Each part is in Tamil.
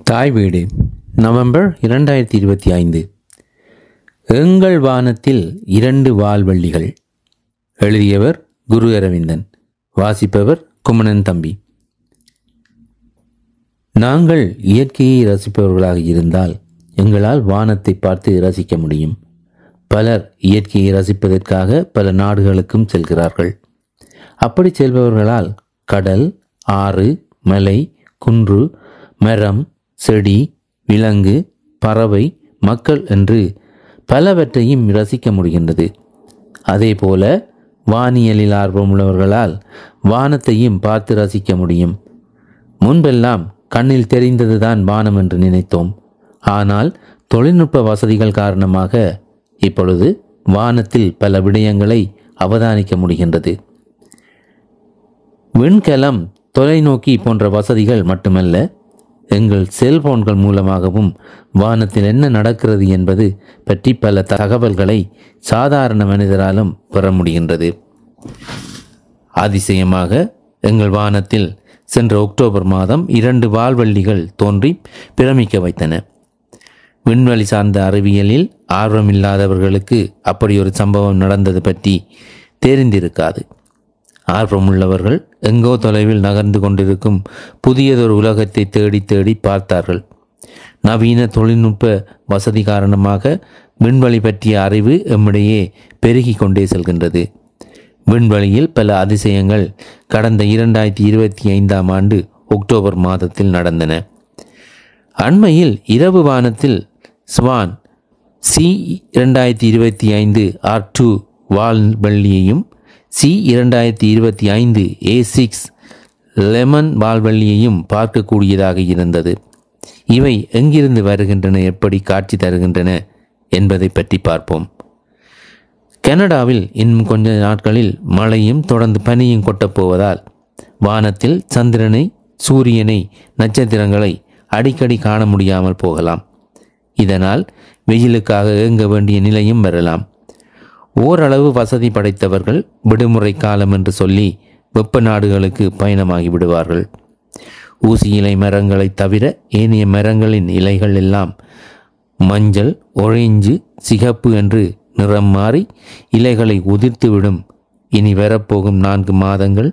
தாய் வீடு நவம்பர் 2025. எங்கள் வானத்தில் 2 வால்வள்ளிகள். எழுதியவர் குரு அரவிந்தன். வாசிப்பவர் குமணன் தம்பி. நாங்கள் இயற்கையை ரசிப்பவர்களாக இருந்தால் எங்களால் வானத்தை பார்த்து ரசிக்க முடியும். பலர் இயற்கையை ரசிப்பதற்காக பல நாடுகளுக்கும் செல்கிறார்கள். அப்படி செல்பவர்களால் கடல், ஆறு, மலை, குன்று, மரம், செடி, விலங்கு, பறவை, மக்கள் என்று பலவற்றையும் ரசிக்க முடிகின்றது. அதேபோல வானியலில் ஆர்வமுள்ளவர்களால் வானத்தையும் பார்த்து ரசிக்க முடியும். முன்பெல்லாம் கண்ணில் தெரிந்ததுதான் வானம் என்று நினைத்தோம். ஆனால் தொழில்நுட்ப வசதிகள் காரணமாக இப்பொழுது வானத்தில் பல விடயங்களை அவதானிக்க முடிகின்றது. விண்கலம், தொலைநோக்கி போன்ற வசதிகள் மட்டுமல்ல, எங்கள் செல்போன்கள் மூலமாகவும் வானத்தில் என்ன நடக்கிறது என்பது பற்றி பல தகவல்களை சாதாரண மனிதராலும் பெற முடிகின்றது. அதிசயமாக எங்கள் வானத்தில் சென்ற அக்டோபர் மாதம் 2 வால்வள்ளிகள் தோன்றி பிரமிக்க வைத்தன. விண்வெளி சார்ந்த அறிவியலில் ஆர்வமில்லாதவர்களுக்கு அப்படி ஒரு சம்பவம் நடந்தது பற்றி தெரிந்திருக்காது. ஆர்வமுள்ளவர்கள் எங்கோ தொலைவில் நகர்ந்து கொண்டிருக்கும் புதியதொரு உலகத்தை தேடி தேடி பார்த்தார்கள். நவீன தொழில்நுட்ப வசதி காரணமாக விண்வெளி பற்றிய அறிவு எம்மிடையே பெருகி கொண்டே செல்கின்றது. விண்வெளியில் பல அதிசயங்கள் கடந்த 2025ஆம் ஆண்டு அக்டோபர் மாதத்தில் நடந்தன. அண்மையில் இரவு வானத்தில் Swan C2025 R2 வால்வள்ளியையும் C2025 A6 lemon வால்வள்ளியையும் பார்க்கக்கூடியதாக இருந்தது. இவை எங்கிருந்து வருகின்றன, எப்படி காட்சி தருகின்றன என்பதை பற்றி பார்ப்போம். கனடாவில் இன்னும் கொஞ்ச நாட்களில் மழையும் தொடர்ந்து பனியும் கொட்டப்போவதால் வானத்தில் சந்திரனை, சூரியனை, நட்சத்திரங்களை அடிக்கடி காண முடியாமல் போகலாம். இதனால் வெயிலுக்காக ஏங்க வேண்டிய நிலையும் வரலாம். ஓரளவு வசதி படைத்தவர்கள் விடுமுறை காலம் என்று சொல்லி வெப்ப நாடுகளுக்கு பயணமாகி விடுவார்கள். ஊசி இலை மரங்களை தவிர ஏனைய மரங்களின் இலைகள் எல்லாம் மஞ்சள், ஒரேஞ்சு, சிகப்பு என்று நிறம் மாறி இலைகளை உதிர்த்துவிடும். இனி வரப்போகும் 4 மாதங்கள்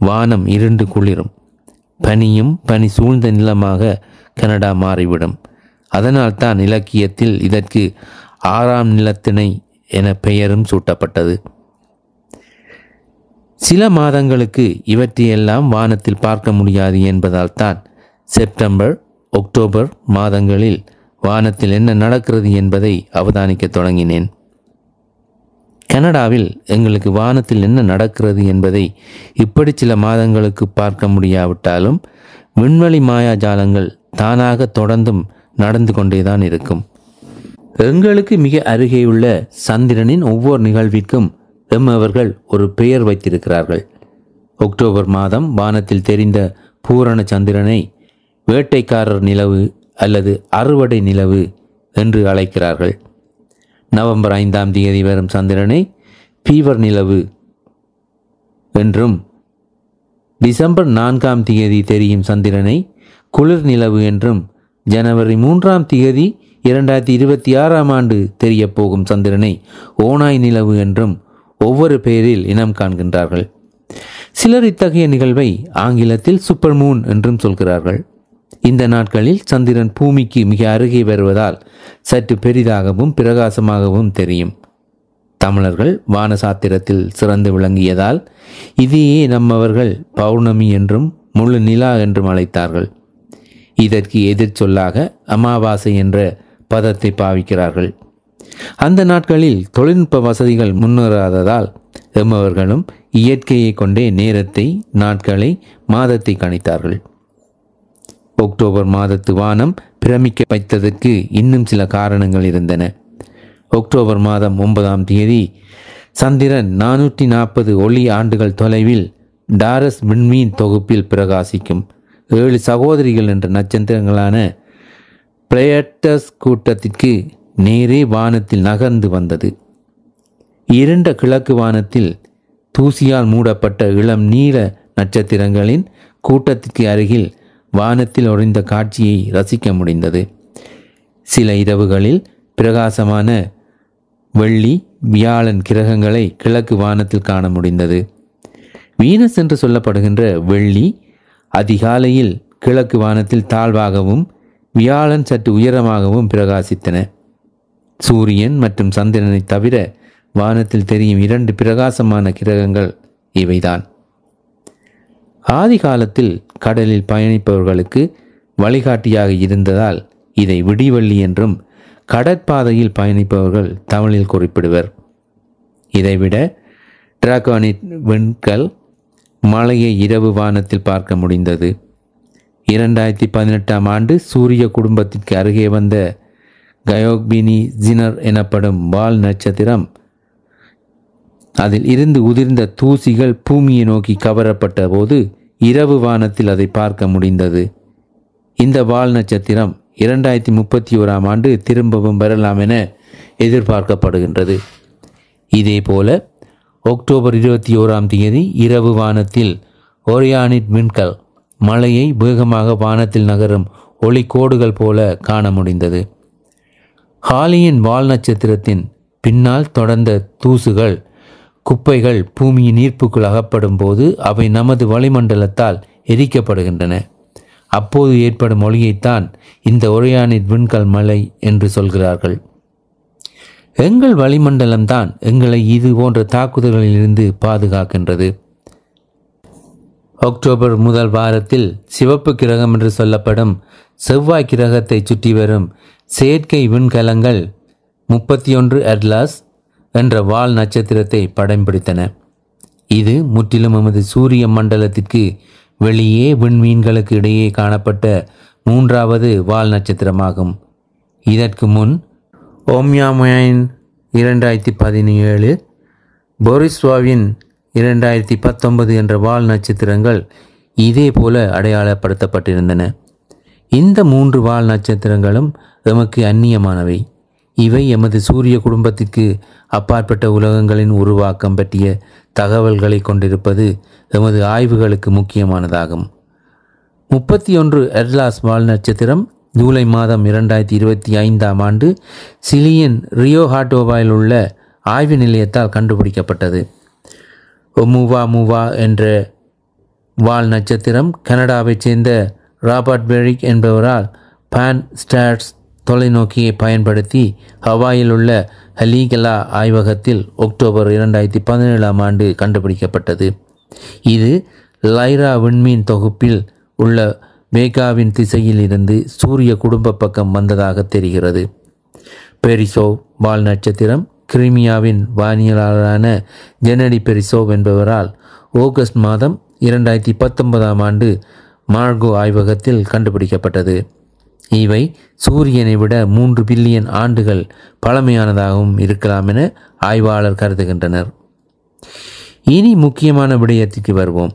வானம் இருண்டு குளிரும். பனியும் பனி சூழ்ந்த நிலமாக கனடா மாறிவிடும். அதனால்தான் இலக்கியத்தில் இதற்கு 6ஆம் நிலத்திணை என பெயரும் சூட்டப்பட்டது. சில மாதங்களுக்கு இவற்றையெல்லாம் வானத்தில் பார்க்க முடியாது என்பதால் தான் செப்டம்பர், அக்டோபர் மாதங்களில் வானத்தில் என்ன நடக்கிறது என்பதை அவதானிக்க தொடங்கினேன். கனடாவில் எங்களுக்கு வானத்தில் என்ன நடக்கிறது என்பதை இப்படி சில மாதங்களுக்கு பார்க்க முடியாவிட்டாலும் விண்வெளி மாயாஜாலங்கள் தானாக தொடர்ந்தும் நடந்து கொண்டேதான் இருக்கும். எங்களுக்கு மிக அருகேயுள்ள சந்திரனின் ஒவ்வொரு நிகழ்விற்கும் எம்மவர்கள் ஒரு பெயர் வைத்திருக்கிறார்கள். அக்டோபர் மாதம் வானத்தில் தெரிந்த பூரண சந்திரனை வேட்டைக்காரர் நிலவு அல்லது அறுவடை நிலவு என்று அழைக்கிறார்கள். நவம்பர் 5ஆம் தேதி வரும் சந்திரனை ஃபீவர் நிலவு என்றும், டிசம்பர் 4ஆம் தேதி தெரியும் சந்திரனை குளிர் நிலவு என்றும், ஜனவரி 3ஆம் தேதி 2026ஆம் ஆண்டு தெரிய போகும் சந்திரனை ஓனாய் நிலவு என்றும் ஒவ்வொரு பெயரில் இனம் காண்கின்றார்கள். சிலர் இத்தகைய நிகழ்வை ஆங்கிலத்தில் சூப்பர் மூன் என்றும் சொல்கிறார்கள். இந்த நாட்களில் சந்திரன் பூமிக்கு மிக அருகே வருவதால் சற்று பெரிதாகவும் பிரகாசமாகவும் தெரியும். தமிழர்கள் வான சாத்திரத்தில் சிறந்து விளங்கியதால் இதையே நம்மவர்கள் பௌர்ணமி என்றும் முழு நிலா என்றும் அழைத்தார்கள். இதற்கு எதிர்ச்சொல்லாக அமாவாசை என்ற பதத்தை பாவிக்கிறார்கள். அந்த நாட்களில் தொழில்நுட்ப வசதிகள் முன்னேறாததால் எம்மவர்களும் இயற்கையை கொண்டே நேரத்தை, நாட்களை, மாதத்தை கணித்தார்கள். அக்டோபர் மாதத்து வானம் பிரமிக்க வைத்ததற்கு இன்னும் சில காரணங்கள் இருந்தன. அக்டோபர் மாதம் 9ஆம் தேதி சந்திரன் 440 ஒளி ஆண்டுகள் தொலைவில் டாரஸ் விண்மீன் தொகுப்பில் பிரகாசிக்கும் 7 சகோதரிகள் என்ற நட்சத்திரங்களான பிளேயட்டஸ் கூட்டத்திற்கு நேரே வானத்தில் நகர்ந்து வந்தது. இருண்ட கிழக்கு வானத்தில் தூசியால் மூடப்பட்ட இளம் நீல நட்சத்திரங்களின் கூட்டத்திற்கு அருகில் வானத்தில் ஒளிர்ந்த காட்சியை ரசிக்க முடிந்தது. சில இரவுகளில் பிரகாசமான வெள்ளி, வியாழன் கிரகங்களை கிழக்கு வானத்தில் காண முடிந்தது. வீனஸ் என்று சொல்லப்படுகின்ற வெள்ளி அதிகாலையில் கிழக்கு வானத்தில் தாழ்வாகவும் வியாழன் சற்று உயரமாகவும் பிரகாசித்தன. சூரியன் மற்றும் சந்திரனை தவிர வானத்தில் தெரியும் 2 பிரகாசமான கிரகங்கள் இவைதான். ஆதி காலத்தில் கடலில் பயணிப்பவர்களுக்கு வழிகாட்டியாக இருந்ததால் இதை விடிவெள்ளி என்றும் கடற்பாதையில் பயணிப்பவர்கள் தமிழில் குறிப்பிடுவர். இதைவிட டிராகோனிட் விண்கல் மலையை இரவு வானத்தில் பார்க்க முடிந்தது. 2018ஆம் ஆண்டு சூரிய குடும்பத்திற்கு அருகே வந்த கயோக்பினி ஜினர் எனப்படும் வால் நட்சத்திரம், அதில் இருந்து உதிர்ந்த தூசிகள் பூமியை நோக்கி கவரப்பட்ட போது இரவு வானத்தில் அதை பார்க்க முடிந்தது. இந்த வால் நட்சத்திரம் 2031ஆம் ஆண்டு திரும்பவும் வரலாம் என எதிர்பார்க்கப்படுகின்றது. இதேபோல அக்டோபர் 21ஆம் தேதி இரவு வானத்தில் ஓரியானிட் விண்கல் மலையை வேகமாக வானத்தில் நகரும் ஒளிக்கோடுகள் போல காண முடிந்தது. ஹாலியின் வால் நட்சத்திரத்தின் பின்னால் தொடர்ந்த தூசுகள், குப்பைகள் பூமியின் ஈர்ப்புக்குள் அகப்படும் போது அவை நமது வளிமண்டலத்தால் எரிக்கப்படுகின்றன. அப்போது ஏற்படும் ஒளியைத்தான் இந்த ஓரியானிட் விண்கல் மலை என்று சொல்கிறார்கள். எங்கள் வளிமண்டலம்தான் எங்களை இது போன்ற தாக்குதல்களிலிருந்து பாதுகாக்கின்றது. அக்டோபர் முதல் வாரத்தில் சிவப்பு கிரகம் என்று சொல்லப்படும் செவ்வாய் கிரகத்தை சுற்றி வரும் செயற்கை விண்கலங்கள் 31 அட்லாஸ் என்ற வால் நட்சத்திரத்தை படம் பிடித்தன. இது முற்றிலும் நமது சூரிய மண்டலத்திற்கு வெளியே விண்மீன்களுக்கு இடையே காணப்பட்ட 3வது வால் நட்சத்திரமாகும். இதற்கு முன் ஓம்யாமொயின் 2017, போரிஸ்வாவின் 2019 என்ற வால் நட்சத்திரங்கள் இதே போல அடையாளப்படுத்தப்பட்டிருந்தன. இந்த 3 வால் நட்சத்திரங்களும் எமக்கு அந்நியமானவை. இவை எமது சூரிய குடும்பத்திற்கு அப்பாற்பட்ட உலகங்களின் உருவாக்கம் பற்றிய தகவல்களை கொண்டிருப்பது எமது ஆய்வுகளுக்கு முக்கியமானதாகும். 31 அட்லாஸ் வால் நட்சத்திரம் ஜூலை மாதம் 2025ஆம் ஆண்டு சிலியின் ரியோ ஹாட்டோவாவில் உள்ள ஆய்வு நிலையத்தால் கண்டுபிடிக்கப்பட்டது. ஒமுவா என்ற வால் நட்சத்திரம் கனடாவைச் சேர்ந்த ராபர்ட் பெரிக் என்பவரால் பான் ஸ்டார்ஸ் தொலைநோக்கியை பயன்படுத்தி ஹவாயில் உள்ள ஹலீகலா ஆய்வகத்தில் அக்டோபர் 2017ஆம் ஆண்டு கண்டுபிடிக்கப்பட்டது. இது லைரா விண்மீன் தொகுப்பில் உள்ள வேகாவின் திசையில் இருந்து சூரிய குடும்ப பக்கம் வந்ததாக தெரிகிறது. பெரிசோவ் வால் நட்சத்திரம் கிரிமியாவின் வானியலாளரான ஜெனடி பெரிசோவ் என்பவரால் ஆகஸ்ட் மாதம் 2019ஆம் ஆண்டு மார்கோ ஆய்வகத்தில் கண்டுபிடிக்கப்பட்டது. இவை சூரியனை விட 3 பில்லியன் ஆண்டுகள் பழமையானதாகவும் இருக்கலாம் என ஆய்வாளர் கருதுகின்றனர். இனி முக்கியமான விடயத்திற்கு வருவோம்.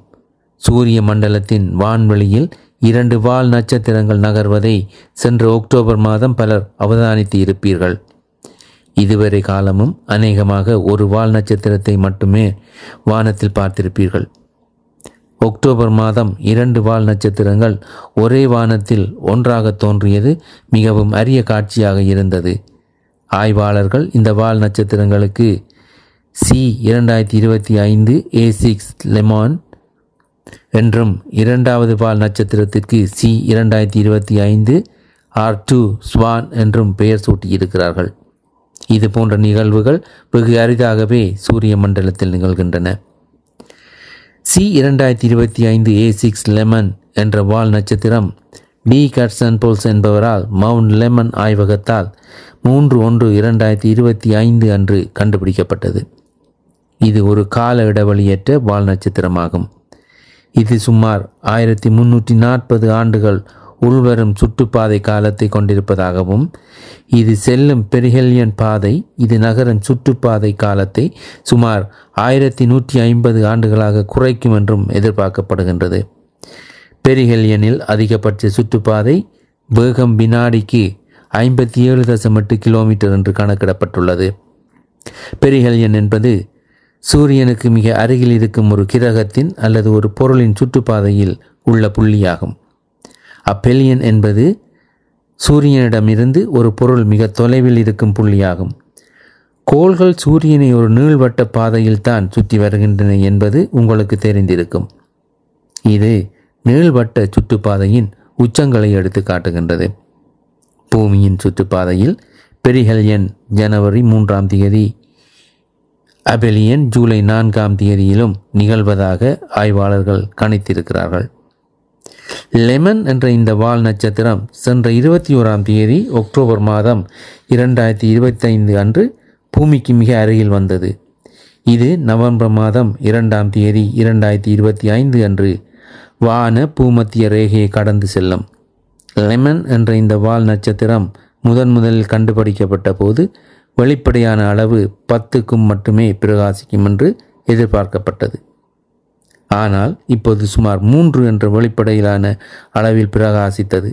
சூரிய மண்டலத்தின் வான்வெளியில் 2 வால் நட்சத்திரங்கள் நகர்வதை சென்ற அக்டோபர் மாதம் பலர் அவதானித்து இருப்பீர்கள். இதுவரை காலமும் அநேகமாக ஒரு வால் நட்சத்திரத்தை மட்டுமே வானத்தில் பார்த்திருப்பீர்கள். அக்டோபர் மாதம் 2 வால் நட்சத்திரங்கள் ஒரே வானத்தில் ஒன்றாக தோன்றியது மிகவும் அரிய காட்சியாக இருந்தது. ஆய்வாளர்கள் இந்த வால் நட்சத்திரங்களுக்கு C2025 A6 லெமான் என்றும் 2வது வால் நட்சத்திரத்திற்கு C2025 R2 ஸ்வான் என்றும் பெயர் சூட்டியிருக்கிறார்கள். இது போன்ற நிகழ்வுகள் வெகு அரிதாகவே சூரிய மண்டலத்தில் நிகழ்கின்றன. C2025 A6 லெமன் என்ற வால் நட்சத்திரம் டி கட்சன் போல்ஸ் என்பவரால் மவுண்ட் லெமன் ஆய்வகத்தால் 3/1/2025 அன்று கண்டுபிடிக்கப்பட்டது. இது ஒரு கால இடைவெளியற்ற வால் நட்சத்திரமாகும். இது சுமார் 1340 ஆண்டுகள் உள்வரும் சுற்றுப்பாதை காலத்தை கொண்டிருப்பதாகவும், இது செல்லும் பெரிஹெலியன் பாதை இது நகரும் சுற்றுப்பாதை காலத்தை சுமார் 1150 ஆண்டுகளாக குறைக்கும் என்றும் எதிர்பார்க்கப்படுகின்றது. பெரிஹெலியனில் அதிகபட்ச சுற்றுப்பாதை வேகம் வினாடிக்கு 57.8 கிலோமீட்டர் என்று கணக்கிடப்பட்டுள்ளது. பெரிஹெலியன் என்பது சூரியனுக்கு மிக அருகில் இருக்கும் ஒரு கிரகத்தின் அல்லது ஒரு பொருளின் சுற்றுப்பாதையில் உள்ள புள்ளியாகும். அப்பெலியன் என்பது சூரியனிடமிருந்து ஒரு பொருள் மிக தொலைவில் இருக்கும் புள்ளியாகும். கோள்கள் சூரியனை ஒரு நீள்வட்ட பாதையில் தான் சுற்றி வருகின்றன என்பது உங்களுக்கு தெரிந்திருக்கும். இது நீள்வட்ட சுற்றுப்பாதையின் உச்சங்களை எடுத்து காட்டுகின்றது. பூமியின் சுற்றுப்பாதையில் பெரிஹெலியன் ஜனவரி 3ஆம் தேதி, அபெலியன் ஜூலை 4ஆம் தேதியிலும் நிகழ்வதாக ஆய்வாளர்கள் கணித்திருக்கிறார்கள். லெமன் என்ற இந்த வால் நட்சத்திரம் சென்ற 21ஆம் தேதி அக்டோபர் மாதம் 2025 அன்று பூமிக்கு மிக அருகில் வந்தது. இது நவம்பர் மாதம் 2ஆம் தேதி 2025 அன்று வான பூமத்திய ரேகையை கடந்து செல்லும். லெமன் என்ற இந்த வால் நட்சத்திரம் முதலில் கண்டுபிடிக்கப்பட்ட போது வெளிப்படையான அளவு 10க்கும் மட்டுமே பிரகாசிக்கும் என்று எதிர்பார்க்கப்பட்டது. ஆனால் இப்போது சுமார் 3 என்ற வெளிப்படையிலான அளவில் பிரகாசித்தது.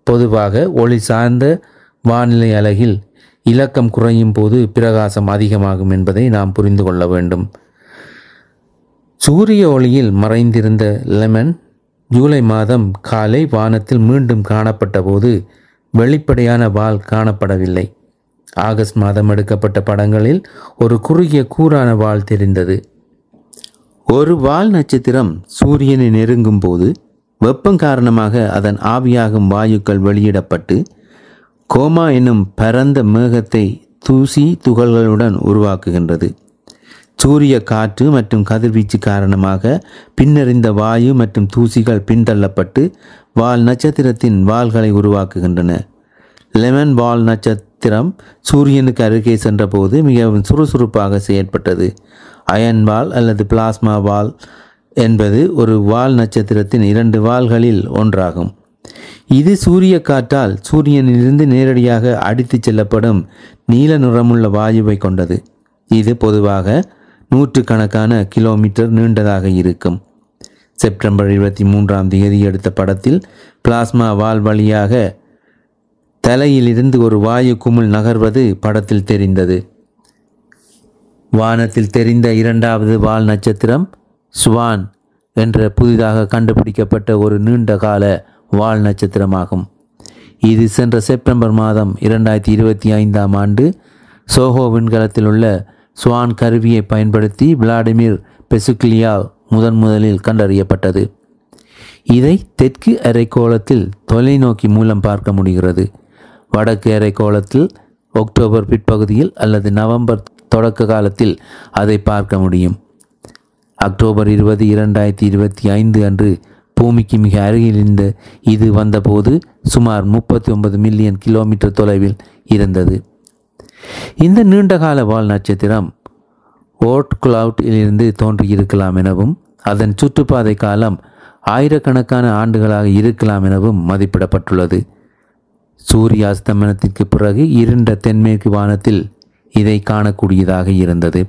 பொதுவாக ஒளி சார்ந்த வானிலை அலகில் இலக்கம் குறையும் போது பிரகாசம் அதிகமாகும் என்பதை நாம் புரிந்து கொள்ள வேண்டும். சூரிய ஒளியில் மறைந்திருந்த லெமன் ஜூலை மாதம் காலை வானத்தில் மீண்டும் காணப்பட்ட போது வெளிப்படையான வால் காணப்படவில்லை. ஆகஸ்ட் மாதம் எடுக்கப்பட்ட படங்களில் ஒரு குறுகிய கூரான வால் தெரிந்தது. ஒரு வால் நட்சத்திரம் சூரியனை நெருங்கும் போது வெப்பம் காரணமாக அதன் ஆவியாகும் வாயுக்கள் வெளியிடப்பட்டு கோமா என்னும் பரந்த மேகத்தை தூசி துகள்களுடன் உருவாக்குகின்றது. சூரிய காற்று மற்றும் கதிர்வீச்சு காரணமாக பின்னறிந்த வாயு மற்றும் தூசிகள் பின்தள்ளப்பட்டு வால் நட்சத்திரத்தின் வால்களை உருவாக்குகின்றன. லெமன் வால் நட்சத்திரம் சூரியனுக்கு அருகே சென்றபோது மிகவும் சுறுசுறுப்பாக செயற்பட்டது. அயன் வால் அல்லது பிளாஸ்மா வால் என்பது ஒரு வால் நட்சத்திரத்தின் 2 வால்களில் ஒன்றாகும். இது சூரிய காற்றால் சூரியனிலிருந்து நேரடியாக அடித்து செல்லப்படும் நீல நிறமுள்ள வாயுவை கொண்டது. இது பொதுவாக 100கணக்கான கிலோமீட்டர் நீண்டதாக இருக்கும். செப்டம்பர் 23ஆம் தேதி எடுத்த படத்தில் பிளாஸ்மா வால் வழியாக தலையிலிருந்து ஒரு வாயு குமிழ் நகர்வது படத்தில் தெரிந்தது. வானத்தில் தெரிந்த 2வது வால் நட்சத்திரம் ஸ்வான் என்ற புதிதாக கண்டுபிடிக்கப்பட்ட ஒரு நீண்ட கால வால் நட்சத்திரமாகும். இது சென்ற செப்டம்பர் மாதம் 2025ஆம் ஆண்டு சோஹோ விண்கலத்தில் உள்ள ஸ்வான் கருவியை பயன்படுத்தி விளாடிமிர் பெசுக்லியால் முதலில் கண்டறியப்பட்டது. இதை தெற்கு அரைக்கோளத்தில் தொலைநோக்கி மூலம் பார்க்க முடிகிறது. வடக்கு அரைக்கோளத்தில் அக்டோபர் பிற்பகுதியில் அல்லது நவம்பர் தொடக்க காலத்தில் அதை பார்க்க முடியும். அக்டோபர் 20, 2025 அன்று பூமிக்கு மிக அருகில் இது வந்தபோது சுமார் 39 மில்லியன் கிலோமீட்டர் தொலைவில் இருந்தது. இந்த நீண்டகால வால் நட்சத்திரம் ஓர்ட் கிளவுடிலிருந்து தோன்றியிருக்கலாம் எனவும் அதன் சுற்றுப்பாதை காலம் ஆயிரக்கணக்கான ஆண்டுகளாக இருக்கலாம் எனவும் மதிப்பிடப்பட்டுள்ளது. சூரிய அஸ்தமனத்திற்கு பிறகு இருண்ட தென்மேற்கு வானத்தில் இதை காணக்கூடியதாக இருந்தது.